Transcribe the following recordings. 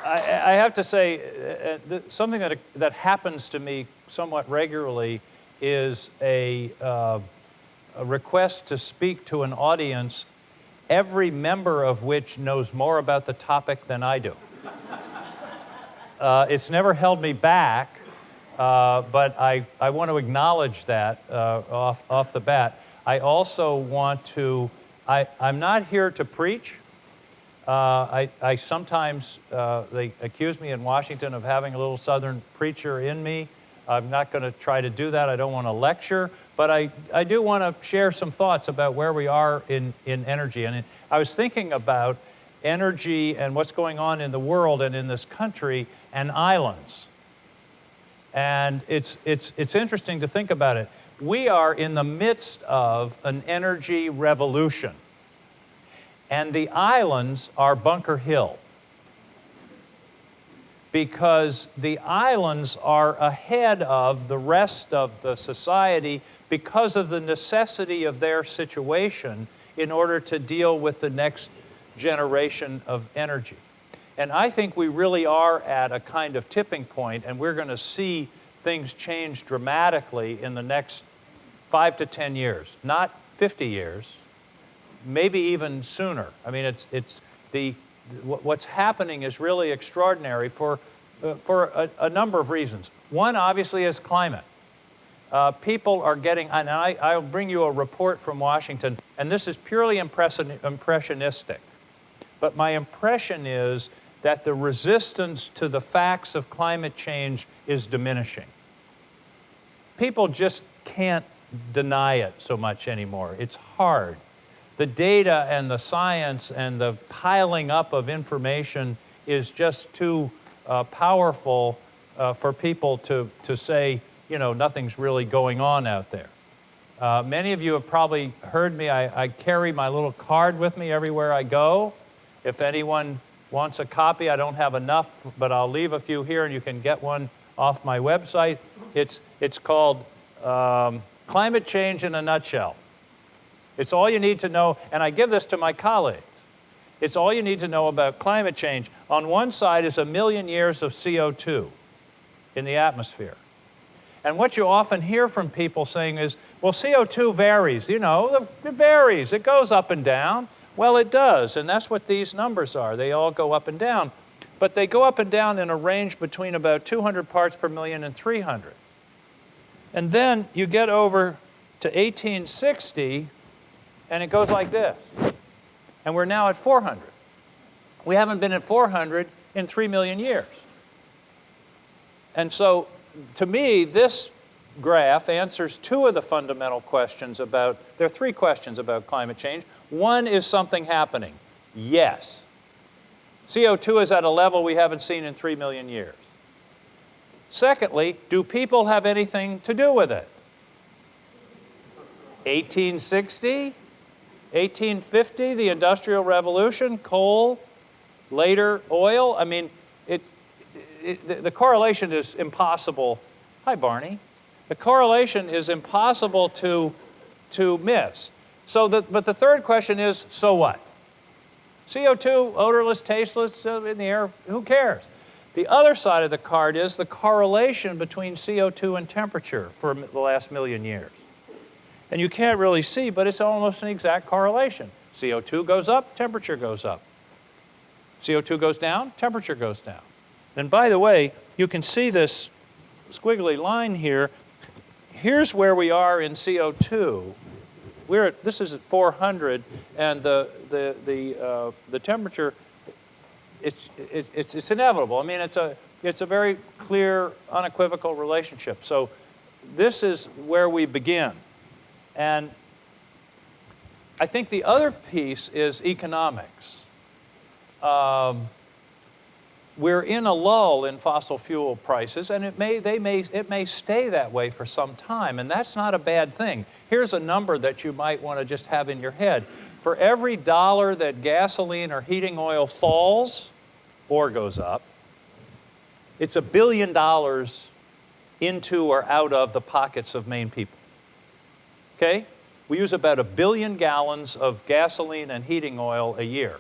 I have to say, something that happens to me somewhat regularly is a request to speak to an audience, every member of which knows more about the topic than I do. It's never held me back, but I want to acknowledge that off the bat. I also want to, I'm not here to preach. I sometimes, they accuse me in Washington of having a little Southern preacher in me. I'm not going to try to do that. I don't want to lecture, but I do want to share some thoughts about where we are in energy. And I was thinking about energy and what's going on in the world and in this country and islands. And it's interesting to think about it. We are in the midst of an energy revolution. And the islands are Bunker Hill, because the islands are ahead of the rest of the society because of the necessity of their situation in order to deal with the next generation of energy. And I think we really are at a kind of tipping point, and we're going to see things change dramatically in the next 5 to 10 years, not 50 years. Maybe even sooner. I mean, what's happening is really extraordinary for a number of reasons. One, obviously, is climate. People are getting, and I'll bring you a report from Washington, and this is purely impressionistic. But my impression is that the resistance to the facts of climate change is diminishing. People just can't deny it so much anymore. It's hard. The data and the science and the piling up of information is just too powerful for people to say, you know, nothing's really going on out there. Many of you have probably heard me. I carry my little card with me everywhere I go. If anyone wants a copy, I don't have enough, but I'll leave a few here and you can get one off my website. It's called Climate Change in a Nutshell. It's all you need to know, and I give this to my colleagues. It's all you need to know about climate change. On one side is 1 million years of CO2 in the atmosphere. And what you often hear from people saying is, well, CO2 varies. You know, it varies. It goes up and down. Well, it does, and that's what these numbers are. They all go up and down. But they go up and down in a range between about 200 parts per million and 300. And then you get over to 1860, and it goes like this. And we're now at 400. We haven't been at 400 in 3 million years. And so, to me, this graph answers two of the fundamental questions about, there are three questions about climate change. One, is something happening? Yes. CO2 is at a level we haven't seen in 3 million years. Secondly, do people have anything to do with it? 1860? 1850, the Industrial Revolution, coal, later oil. I mean, the correlation is impossible. Hi, Barney. The correlation is impossible to miss. But the third question is, so what? CO2, odorless, tasteless, in the air, who cares? The other side of the card is the correlation between CO2 and temperature for the last 1 million years. And you can't really see, but it's almost an exact correlation. CO2 goes up, temperature goes up. CO2 goes down, temperature goes down. And by the way, you can see this squiggly line here. Here's where we are in CO2. This is at 400, and the temperature, it's inevitable. I mean, it's a very clear, unequivocal relationship. So this is where we begin. And I think the other piece is economics. We're in a lull in fossil fuel prices, and it may stay that way for some time, and that's not a bad thing. Here's a number that you might want to just have in your head. For every dollar that gasoline or heating oil falls or goes up, it's $1 billion into or out of the pockets of Maine people. Okay? We use about 1 billion gallons of gasoline and heating oil a year.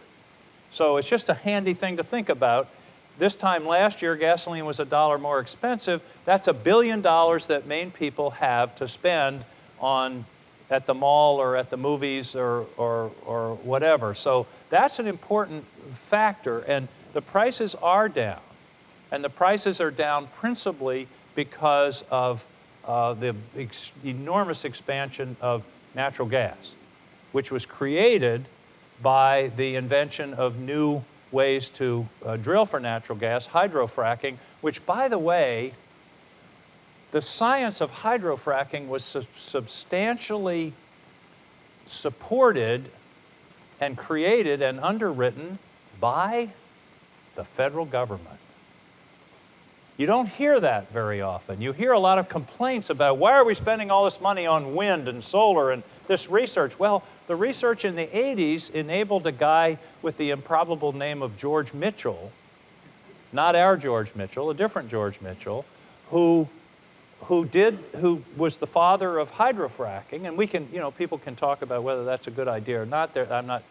So it's just a handy thing to think about. This time last year, gasoline was $1 more expensive. That's $1 billion that Maine people have to spend on at the mall or at the movies or whatever. So that's an important factor, and the prices are down. And the prices are down principally because of the enormous expansion of natural gas, which was created by the invention of new ways to drill for natural gas, hydrofracking, which, by the way, the science of hydrofracking was substantially supported and created and underwritten by the federal government. You don't hear that very often. You hear a lot of complaints about why are we spending all this money on wind and solar and this research? Well, the research in the 80s enabled a guy with the improbable name of George Mitchell, not our George Mitchell, a different George Mitchell, who was the father of hydrofracking, and we can, people can talk about whether that's a good idea or not. I'm not,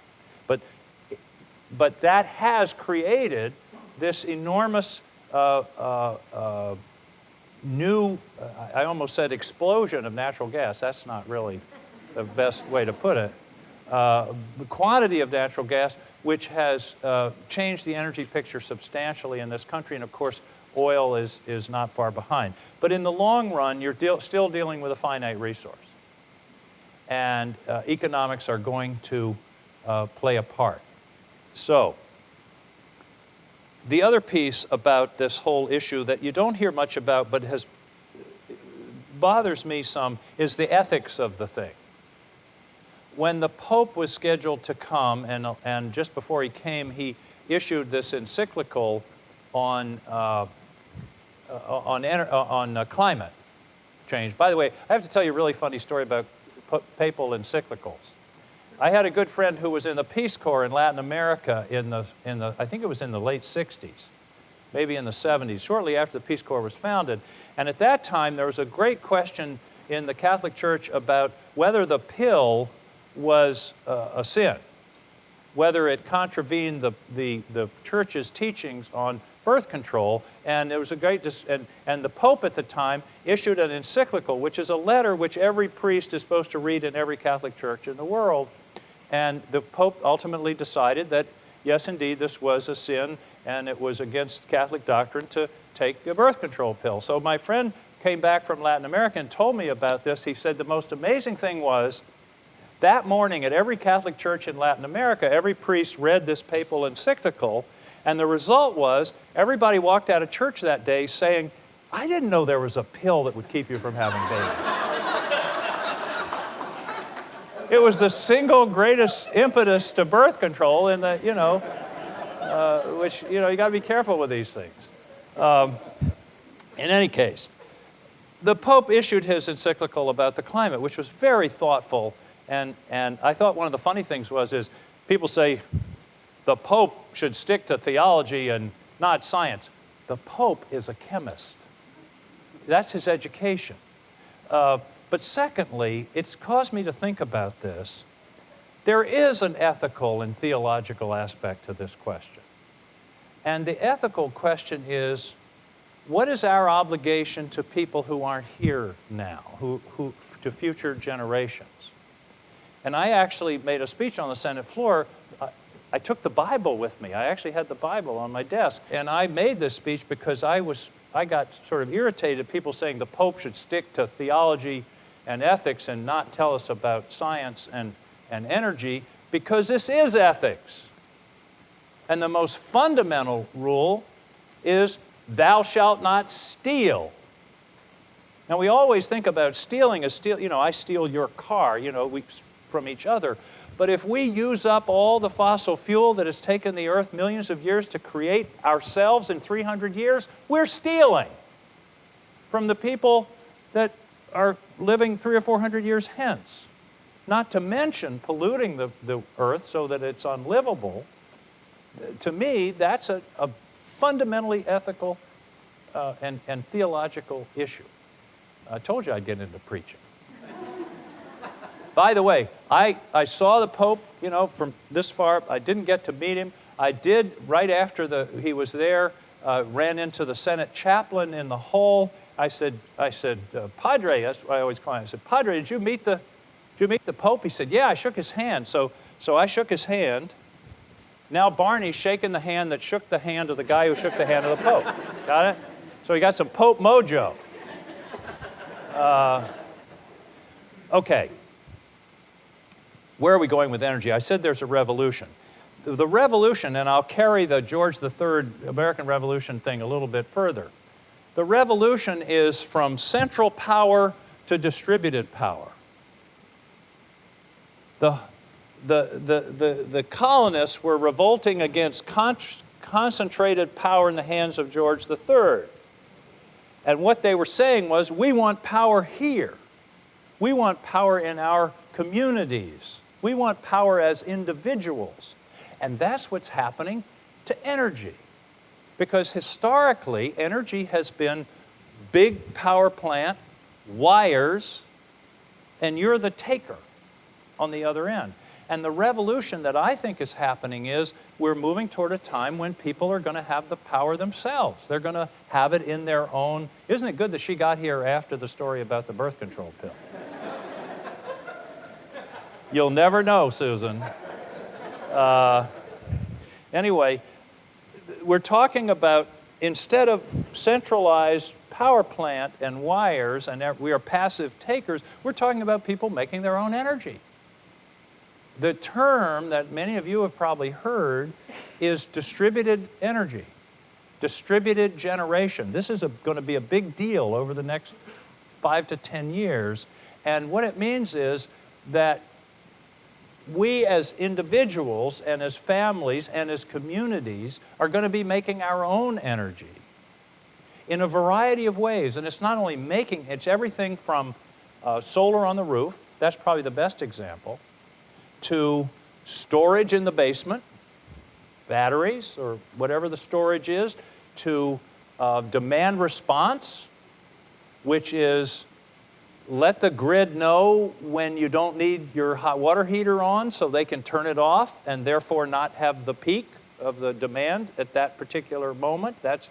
but that has created this enormous new, I almost said explosion of natural gas. That's not really the best way to put it. The quantity of natural gas, which has changed the energy picture substantially in this country, and of course, oil is not far behind. But in the long run, you're still dealing with a finite resource. And economics are going to play a part. So, the other piece about this whole issue that you don't hear much about but bothers me some is the ethics of the thing. When the Pope was scheduled to come, and just before he came, he issued this encyclical on climate change. By the way, I have to tell you a really funny story about Papal Encyclicals. I had a good friend who was in the Peace Corps in Latin America I think it was in the late 60s, maybe in the 70s, shortly after the Peace Corps was founded. And at that time, there was a great question in the Catholic Church about whether the pill was a sin, whether it contravened the Church's teachings on birth control. And there was a great, and the Pope at the time issued an encyclical, which is a letter which every priest is supposed to read in every Catholic church in the world. And the Pope ultimately decided that, yes, indeed, this was a sin, and it was against Catholic doctrine to take a birth control pill. So my friend came back from Latin America and told me about this. He said the most amazing thing was, that morning at every Catholic church in Latin America, every priest read this papal encyclical, and the result was everybody walked out of church that day saying, I didn't know there was a pill that would keep you from having babies. It was the single greatest impetus to birth control in the, which, you got to be careful with these things. In any case, the Pope issued his encyclical about the climate, which was very thoughtful. And I thought one of the funny things is people say the Pope should stick to theology and not science. The Pope is a chemist. That's his education. But secondly, it's caused me to think about this. There is an ethical and theological aspect to this question. And the ethical question is, what is our obligation to people who aren't here now, to future generations? And I actually made a speech on the Senate floor. I took the Bible with me. I actually had the Bible on my desk. And I made this speech because I got sort of irritated at people saying the Pope should stick to theology and ethics and not tell us about science and energy, because this is ethics. And the most fundamental rule is thou shalt not steal. Now, we always think about stealing as I steal your car, from each other. But if we use up all the fossil fuel that has taken the Earth millions of years to create ourselves in 300 years, we're stealing from the people that are living 300 or 400 years hence. Not to mention polluting the Earth so that it's unlivable. To me, that's a fundamentally ethical and theological issue. I told you I'd get into preaching. By the way, I saw the Pope, from this far. I didn't get to meet him. I did, right after he was there, ran into the Senate chaplain in the hall. I said, Padre, that's what I always call him. I said, Padre, did you meet the Pope? He said, yeah, I shook his hand. So I shook his hand. Now Barney's shaking the hand that shook the hand of the guy who shook the hand of the Pope. Got it? So he got some Pope mojo. Okay. Where are we going with energy? I said there's a revolution. The revolution, and I'll carry the George III American Revolution thing a little bit further. The revolution is from central power to distributed power. The colonists were revolting against concentrated power in the hands of George III. And what they were saying was, we want power here. We want power in our communities. We want power as individuals. And that's what's happening to energy. Because historically, energy has been big power plant, wires, and you're the taker on the other end. And the revolution that I think is happening is we're moving toward a time when people are going to have the power themselves. They're going to have it in their own. Isn't it good that she got here after the story about the birth control pill? You'll never know, Susan. Anyway, we're talking about, instead of centralized power plant and wires, and we are passive takers, we're talking about people making their own energy. The term that many of you have probably heard is distributed energy, distributed generation. This is going to be a big deal over the next 5 to 10 years. And what it means is that we as individuals and as families and as communities are going to be making our own energy in a variety of ways. And it's not only making, it's everything from solar on the roof, that's probably the best example, to storage in the basement, batteries or whatever the storage is, to demand response, which is let the grid know when you don't need your hot water heater on so they can turn it off and therefore not have the peak of the demand at that particular moment. That's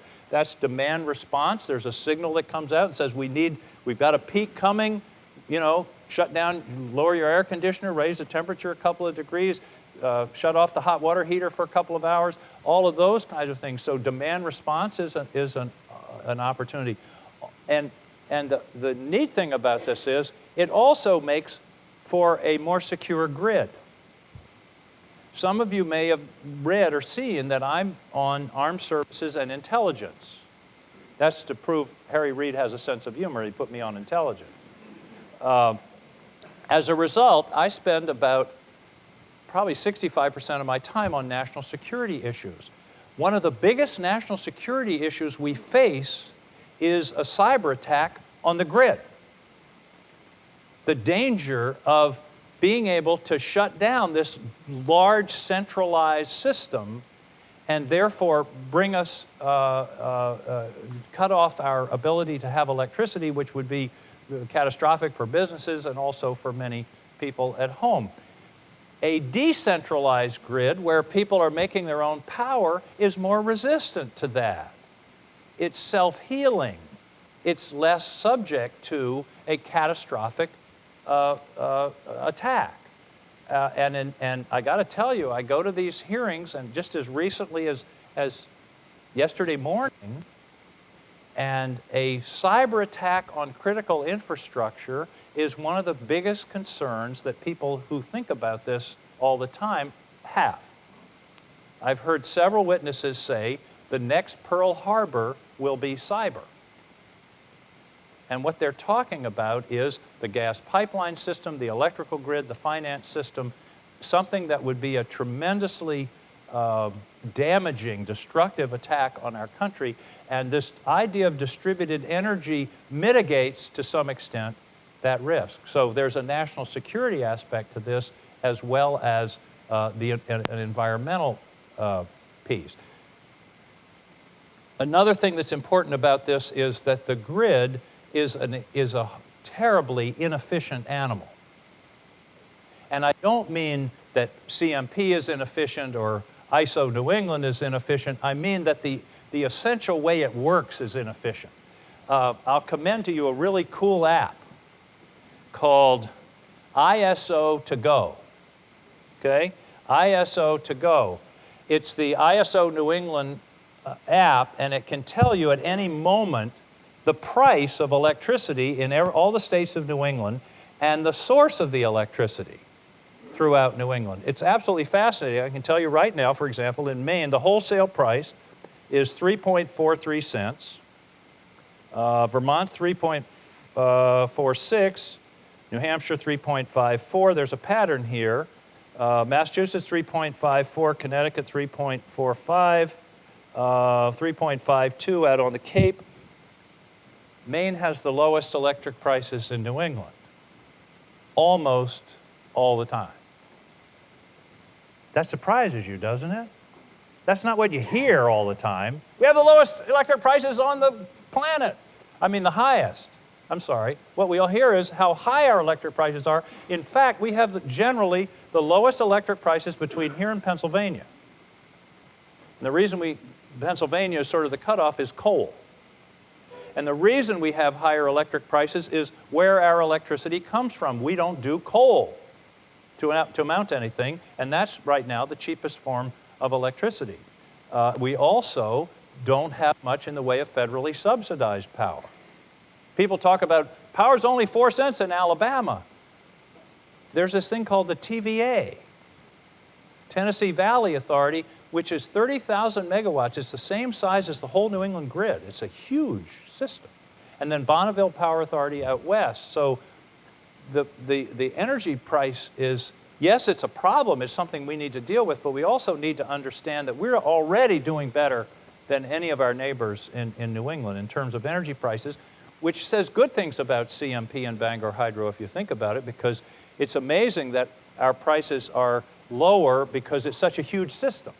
demand response. There's a signal that comes out and says we've got a peak coming, you know, shut down, lower your air conditioner, raise the temperature a couple of degrees, shut off the hot water heater for a couple of hours, all of those kinds of things. So demand response is an opportunity. And the neat thing about this is it also makes for a more secure grid. Some of you may have read or seen that I'm on armed services and intelligence. That's to prove Harry Reid has a sense of humor. He put me on intelligence. As a result, I spend about probably 65% of my time on national security issues. One of the biggest national security issues we face is a cyber attack on the grid. The danger of being able to shut down this large centralized system and therefore bring us, cut off our ability to have electricity, which would be catastrophic for businesses and also for many people at home. A decentralized grid where people are making their own power is more resistant to that. It's self-healing. It's less subject to a catastrophic attack. And I got to tell you, I go to these hearings, and just as recently as yesterday morning, and a cyber attack on critical infrastructure is one of the biggest concerns that people who think about this all the time have. I've heard several witnesses say the next Pearl Harbor will be cyber. And what they're talking about is the gas pipeline system, the electrical grid, the finance system, something that would be a tremendously damaging, destructive attack on our country. And this idea of distributed energy mitigates, to some extent, that risk. So there's a national security aspect to this as well as an environmental piece. Another thing that's important about this is that the grid is a terribly inefficient animal. And I don't mean that CMP is inefficient or ISO New England is inefficient. I mean that the the essential way it works is inefficient. I'll commend to you a really cool app called ISO to go. Okay? ISO to go. It's the ISO New England app, and it can tell you at any moment the price of electricity in all the states of New England and the source of the electricity throughout New England. It's absolutely fascinating. I can tell you right now, for example, in Maine, the wholesale price is 3.43 cents. Vermont, 3.46. New Hampshire, 3.54. There's a pattern here. Massachusetts, 3.54. Connecticut, 3.45. 3.52 out on the Cape. Maine has the lowest electric prices in New England, almost all the time. That surprises you, doesn't it? That's not what you hear all the time. We have the lowest electric prices on the planet. I mean, the highest. I'm sorry. What we all hear is how high our electric prices are. In fact, we have generally the lowest electric prices between here and Pennsylvania. And the reason Pennsylvania is sort of the cutoff is coal. And the reason we have higher electric prices is where our electricity comes from. We don't do coal to mount anything, and that's right now the cheapest form of electricity. We also don't have much in the way of federally subsidized power. People talk about power's only 4 cents in Alabama. There's this thing called the TVA, Tennessee Valley Authority, which is 30,000 megawatts. It's the same size as the whole New England grid. It's a huge system. And then Bonneville Power Authority out west. So the energy price is, yes, it's a problem. It's something we need to deal with, but we also need to understand that we're already doing better than any of our neighbors in New England in terms of energy prices, which says good things about CMP and Bangor Hydro if you think about it, because it's amazing that our prices are lower because it's such a huge system.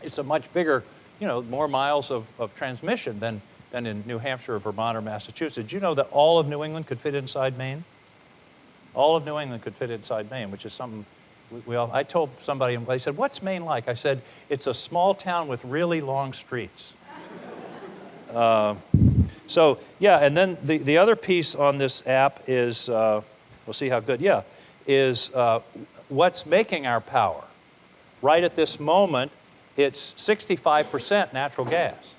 It's a much bigger, more miles of transmission than in New Hampshire or Vermont or Massachusetts. Did you know that all of New England could fit inside Maine? All of New England could fit inside Maine, which is something I told somebody, they said, what's Maine like? I said, it's a small town with really long streets. So, yeah, and then the other piece on this app is, we'll see how good, is what's making our power. Right at this moment, it's 65% natural gas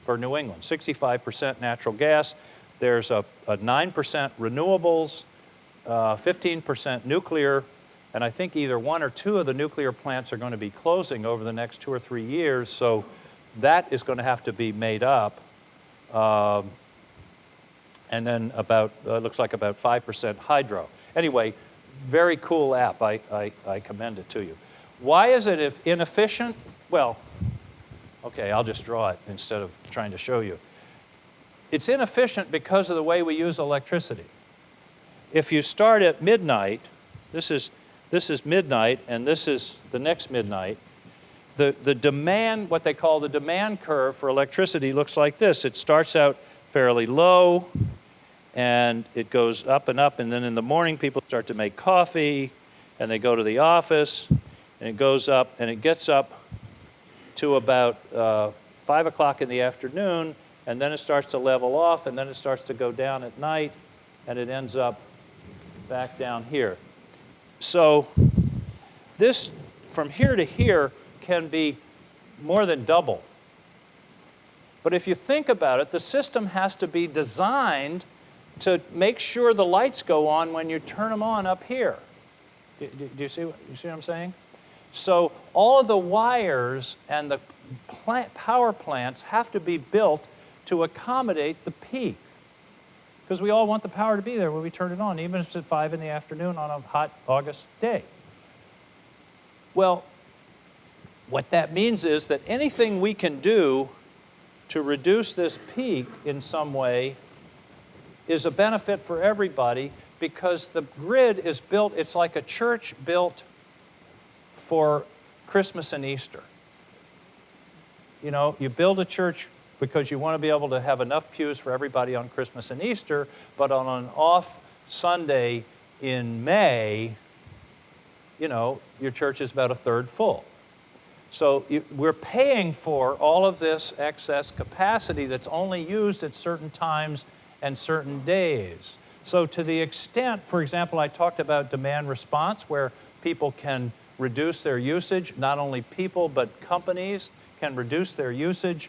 for New England, 65% natural gas. There's a 9% renewables, 15% nuclear, and I think either one or two of the nuclear plants are going to be closing over the next 2 or 3 years, so that is going to have to be made up. And then looks like about 5% hydro. Anyway, very cool app. I commend it to you. Why is it inefficient? Well, okay, I'll just draw it instead of trying to show you. It's inefficient because of the way we use electricity. If you start at midnight, this is midnight, and this is the next midnight, the demand, what they call the demand curve for electricity looks like this. It starts out fairly low, and it goes up, and then in the morning people start to make coffee, and they go to the office, and it goes up, and it gets up to about 5 o'clock in the afternoon, and then it starts to level off, and then it starts to go down at night, and it ends up back down here. So this, from here to here, can be more than double. But if you think about it, the system has to be designed to make sure the lights go on when you turn them on up here. Do you see what I'm saying? So all of the wires and the power plants have to be built to accommodate the peak. Because we all want the power to be there when we turn it on, even if it's at 5 in the afternoon on a hot August day. Well, what that means is that anything we can do to reduce this peak in some way is a benefit for everybody, because the grid is built, it's like a church built for Christmas and Easter. You build a church because you want to be able to have enough pews for everybody on Christmas and Easter, but on an off Sunday in May, your church is about a third full. So we're paying for all of this excess capacity that's only used at certain times and certain days. So to the extent, for example, I talked about demand response, where people can reduce their usage, not only people, but companies can reduce their usage,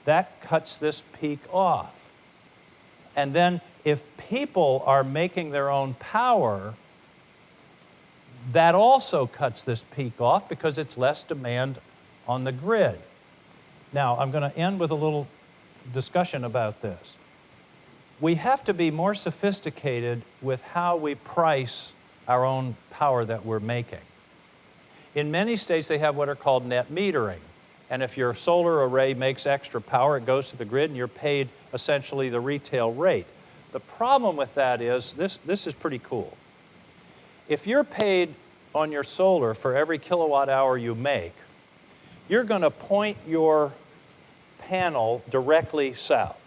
that cuts this peak off. And then if people are making their own power, that also cuts this peak off because it's less demand on the grid. Now, I'm going to end with a little discussion about this. We have to be more sophisticated with how we price our own power that we're making. In many states, they have what are called net metering. And if your solar array makes extra power, it goes to the grid and you're paid essentially the retail rate. The problem with that is, this is pretty cool. If you're paid on your solar for every kilowatt hour you make, you're going to point your panel directly south.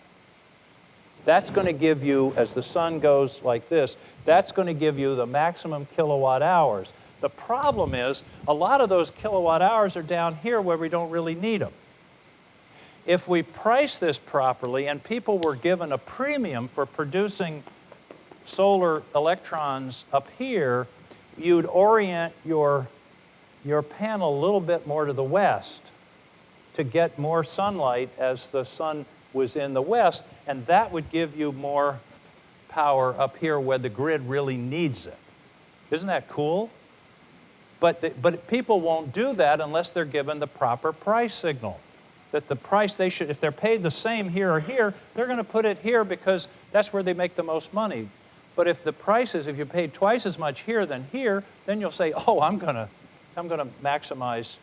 That's going to give you, as the sun goes like this, that's going to give you the maximum kilowatt hours. The problem is, a lot of those kilowatt hours are down here where we don't really need them. If we price this properly and people were given a premium for producing solar electrons up here, you'd orient your panel a little bit more to the west to get more sunlight as the sun was in the west, and that would give you more power up here where the grid really needs it. Isn't that cool? But people won't do that unless they're given the proper price signal. That the price they should, if they're paid the same here or here, they're going to put it here because that's where they make the most money. But if the price is, if you paid twice as much here than here, then you'll say, oh, I'm going to maximize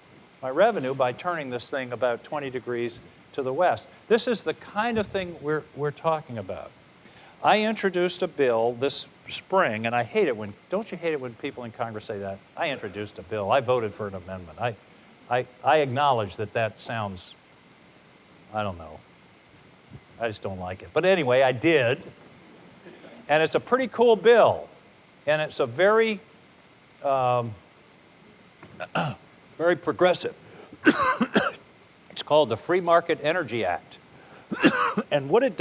my revenue by turning this thing about 20 degrees to the west. This is the kind of thing we're talking about. I introduced a bill this spring, and I hate it when, don't you hate it when people in Congress say that? I introduced a bill. I voted for an amendment. I acknowledge that sounds, I don't know. I just don't like it. But anyway, I did. And it's a pretty cool bill. And it's a very, very progressive. It's called the Free Market Energy Act. And what it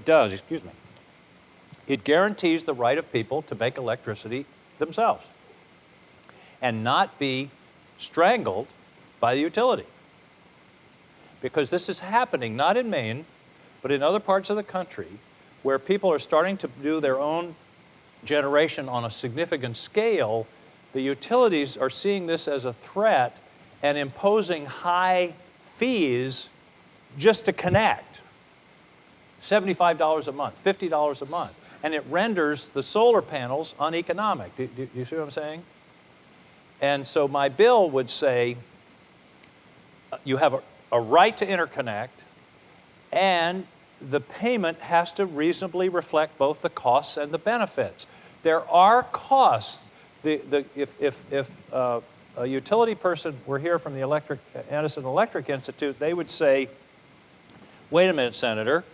does, excuse me, it guarantees the right of people to make electricity themselves and not be strangled by the utility. Because this is happening not in Maine, but in other parts of the country where people are starting to do their own generation on a significant scale. The utilities are seeing this as a threat and imposing high fees just to connect. $75 a month, $50 a month. And it renders the solar panels uneconomic. Do you see what I'm saying? And so my bill would say you have a right to interconnect, and the payment has to reasonably reflect both the costs and the benefits. There are costs. If a utility person were here from the Edison Electric Institute, they would say, wait a minute, Senator,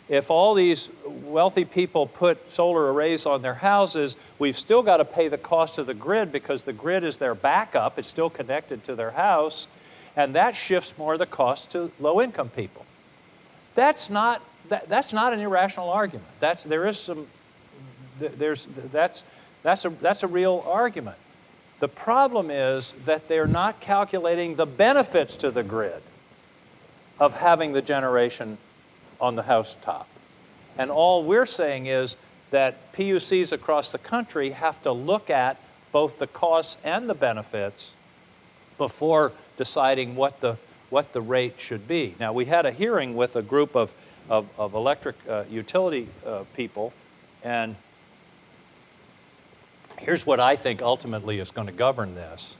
if all these wealthy people put solar arrays on their houses, we've still got to pay the cost of the grid because the grid is their backup. It's still connected to their house, and that shifts more of the cost to low-income people. That's not an irrational argument. That's a real argument. The problem is that they're not calculating the benefits to the grid of having the generation on the housetop. And all we're saying is that PUCs across the country have to look at both the costs and the benefits before deciding what the rate should be. Now, we had a hearing with a group of electric utility people, and here's what I think ultimately is going to govern this.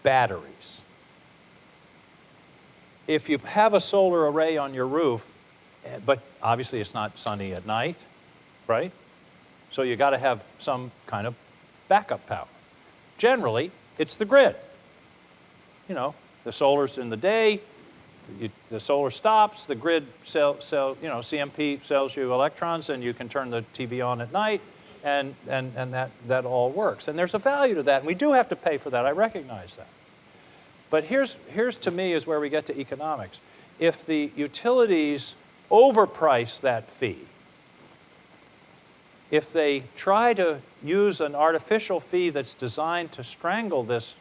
Batteries. If you have a solar array on your roof, but obviously it's not sunny at night, right? So you got to have some kind of backup power. Generally, it's the grid. You know, the solar's in the day, the solar stops, the grid CMP sells you electrons, and you can turn the TV on at night, and that all works. And there's a value to that, and we do have to pay for that. I recognize that. But here's to me is where we get to economics. If the utilities overprice that fee, if they try to use an artificial fee that's designed to strangle this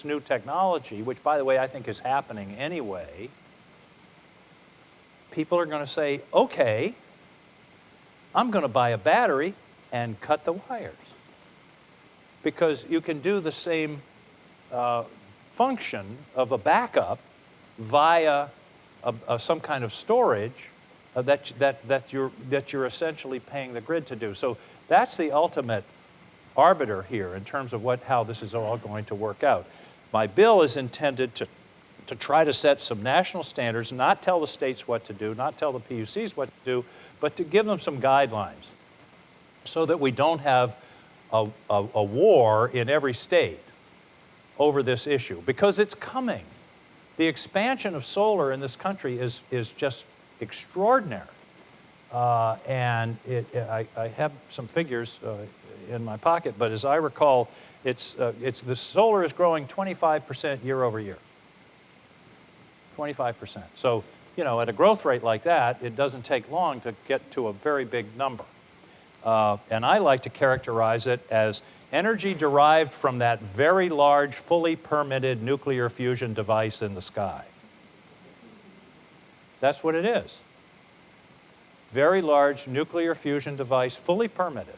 new technology, which, by the way, I think is happening anyway, people are going to say, okay, I'm going to buy a battery and cut the wires. Because you can do the same function of a backup via some kind of storage that you're essentially paying the grid to do. So that's the ultimate arbiter here in terms of how this is all going to work out. My bill is intended to try to set some national standards, not tell the states what to do, not tell the PUCs what to do, but to give them some guidelines so that we don't have a war in every state over this issue, because it's coming. The expansion of solar in this country is just extraordinary. And I have some figures in my pocket, but as I recall, the solar is growing 25% year over year. 25%. So, at a growth rate like that, it doesn't take long to get to a very big number. And I like to characterize it as energy derived from that very large, fully permitted nuclear fusion device in the sky. That's what it is. Very large nuclear fusion device, fully permitted.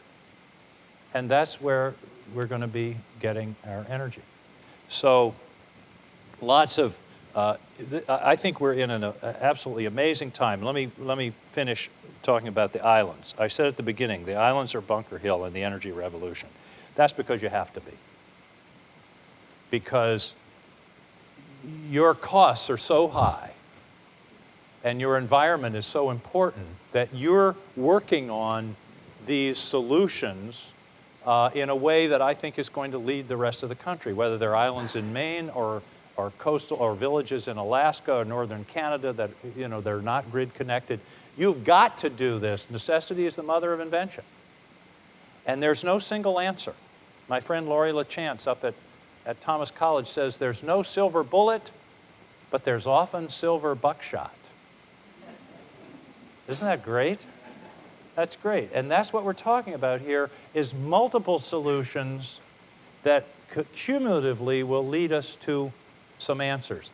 And that's where we're going to be getting our energy. So lots of, I think we're in an absolutely amazing time. Let me finish talking about the islands. I said at the beginning, the islands are Bunker Hill in the energy revolution. That's because you have to be. Because your costs are so high and your environment is so important that you're working on these solutions in a way that I think is going to lead the rest of the country, whether they're islands in Maine or coastal or villages in Alaska or northern Canada that they're not grid connected. You've got to do this. Necessity is the mother of invention. And there's no single answer. My friend Laurie LaChance up at Thomas College says there's no silver bullet, but there's often silver buckshot. Isn't that great? That's great. And that's what we're talking about here is multiple solutions that cumulatively will lead us to some answers.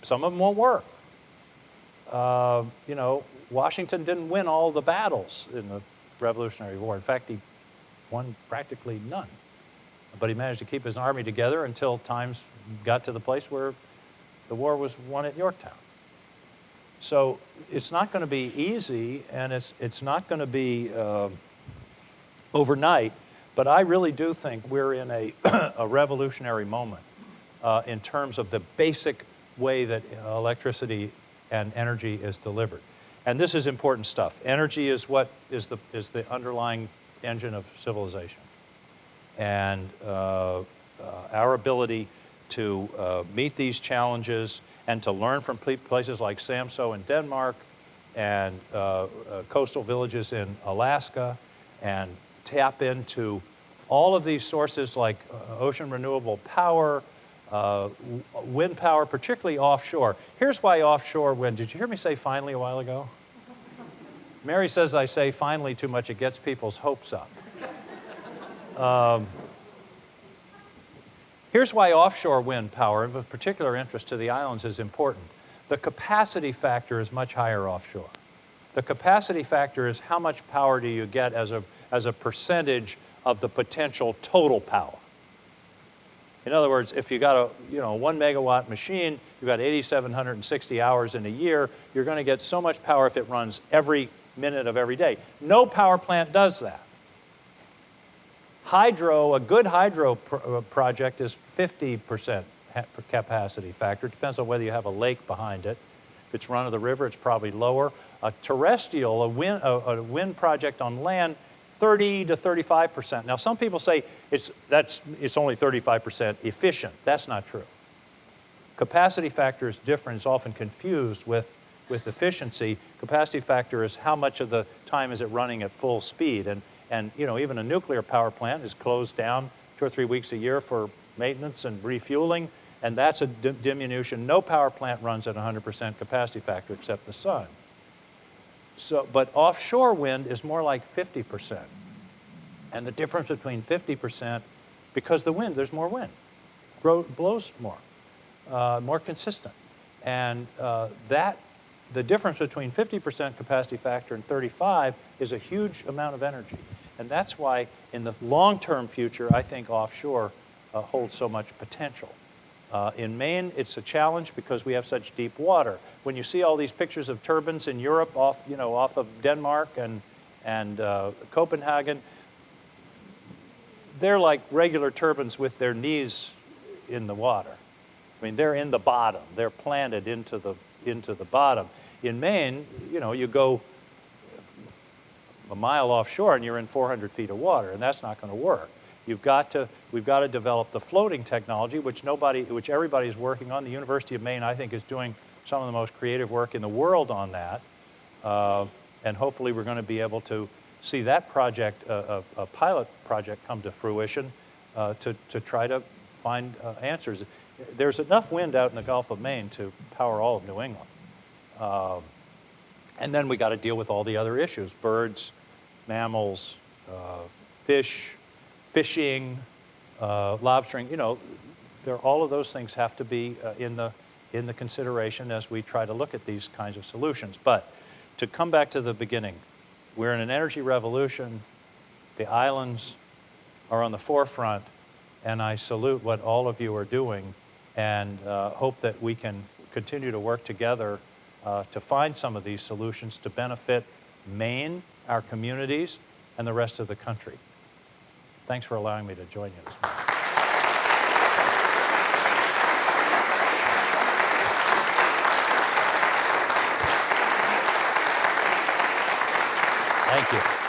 Some of them won't work. Washington didn't win all the battles in the Revolutionary War. In fact, he won practically none. But he managed to keep his army together until times got to the place where the war was won at Yorktown. So it's not going to be easy, and it's not going to be overnight, but I really do think we're in a revolutionary moment in terms of the basic way that electricity and energy is delivered. And this is important stuff. Energy is what is the underlying engine of civilization. And our ability to meet these challenges and to learn from places like Samso in Denmark and coastal villages in Alaska and tap into all of these sources like ocean renewable power, wind power, particularly offshore. Here's why offshore wind. Did you hear me say finally a while ago? Mary says I say finally too much. It gets people's hopes up. Here's why offshore wind power, of particular interest to the islands, is important. The capacity factor is much higher offshore. The capacity factor is how much power do you get as a percentage of the potential total power. In other words, if you got a 1 megawatt machine, you've got 8,760 hours in a year, you're going to get so much power if it runs every minute of every day. No power plant does that. Hydro, a good hydro project is 50% capacity factor. It depends on whether you have a lake behind it. If it's run of the river, it's probably lower. A terrestrial, a wind project on land, 30 to 35%. Now, some people say it's only 35% efficient. That's not true. Capacity factor is different. It's often confused with efficiency. Capacity factor is how much of the time is it running at full speed. And even a nuclear power plant is closed down 2 or 3 weeks a year for maintenance and refueling, And that's a diminution. No power plant runs at 100% capacity factor except the sun. So, but offshore wind is more like 50%. And the difference between 50%, because the wind, there's more wind, blows more, more consistent. And the difference between 50% capacity factor and 35 is a huge amount of energy. And that's why in the long-term future, I think offshore holds so much potential. In Maine, it's a challenge because we have such deep water. When you see all these pictures of turbines in Europe off of Denmark and Copenhagen, they're like regular turbines with their knees in the water. I mean, they're in the bottom. They're planted into the bottom. In Maine, you go a mile offshore and you're in 400 feet of water, and that's not going to work. We've got to develop the floating technology, which everybody's working on. The University of Maine, I think, is doing some of the most creative work in the world on that. And hopefully we're going to be able to see that project, a pilot project, come to fruition to try to find answers. There's enough wind out in the Gulf of Maine to power all of New England. And then we got to deal with all the other issues: birds, mammals, fishing, lobstering. All of those things have to be in the consideration as we try to look at these kinds of solutions. But to come back to the beginning, we're in an energy revolution. The islands are on the forefront, and I salute what all of you are doing, and hope that we can continue to work together to find some of these solutions to benefit Maine, our communities, and the rest of the country. Thanks for allowing me to join you this morning. Thank you.